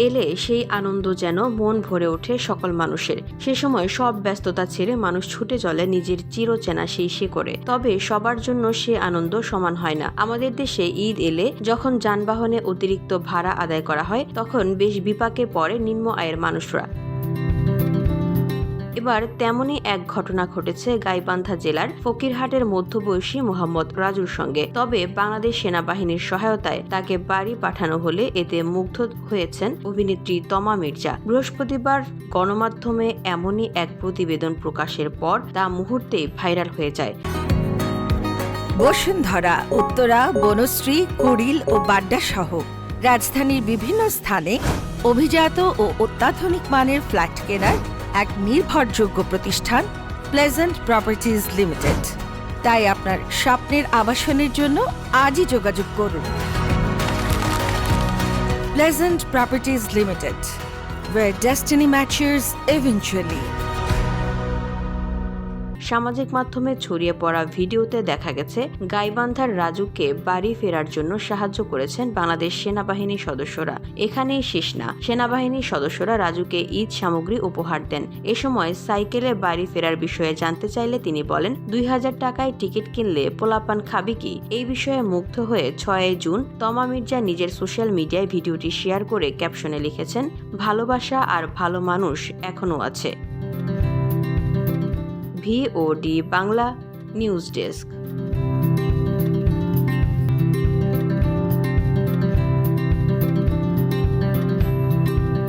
এলে সেই আনন্দ যেন মন ভরে ওঠে সকল মানুষের। সে সময় সব ব্যস্ততা ছেড়ে মানুষ ছুটে চলে নিজের চিরচেনা সেই শিকড়ে। তবে সবার জন্য সে আনন্দ সমান হয় না। আমাদের দেশে ঈদ এলে যখন যানবাহনে অতিরিক্ত ভাড়া আদায় করা হয়, তখন বেশ বিপাকে পড়ে নিম্ন আয়ের মানুষরা। এবার তেমনই এক ঘটনা ঘটেছে গাইবান্ধা জেলার ফকিরহাটের মধ্যবয়সী মোহাম্মদ রাজুর সঙ্গে। তবে বাংলাদেশ সেনাবাহিনীর সহায়তায় তাকে বাড়ি পাঠানো হলে এতে মুগ্ধ হয়েছেন অভিনেত্রী তমা মির্জা। বৃহস্পতিবার গণমাধ্যমে এমনই এক প্রতিবেদন প্রকাশের পর তা মুহূর্তেই ভাইরাল হয়ে যায়। বসুন্ধরা, উত্তরা, বনশ্রী, কুড়িল ও বাড্ডা সহ রাজধানীর বিভিন্ন স্থানে অভিজাত ও অত্যাধুনিক মানের ফ্ল্যাট কেনার এক নির্ভরযোগ্য প্রতিষ্ঠান প্লেজেন্ট প্রপার্টিজ লিমিটেড। তাই আপনার স্বপ্নের আবাসনের জন্য আজই যোগাযোগ করুন। Pleasant properties limited, where destiny matches eventually. সামাজিক মাধ্যমে ছড়িয়ে পড়া ভিডিওতে দেখা গেছে গাইবান্ধার রাজুকে বাড়ি ফেরার জন্য সাহায্য করেছেন বাংলাদেশ সেনাবাহিনীর সদস্যরা। এখানেই শেষ না, সেনাবাহিনীর সদস্যরা রাজুকে ঈদ সামগ্রী উপহার দেন। এ সময় সাইকেলে বাড়ি ফেরার বিষয়ে জানতে চাইলে তিনি বলেন, 2000 টাকায় টিকিট কিনলে পোলাপান খাবি কি? এই বিষয়ে মুগ্ধ হয়ে 6 জুন তমা মির্জা নিজের সোশ্যাল মিডিয়ায় ভিডিওটি শেয়ার করে ক্যাপশনে লিখেছেন, ভালোবাসা আর ভালো মানুষ এখনো আছে। VOD Bangla news desk.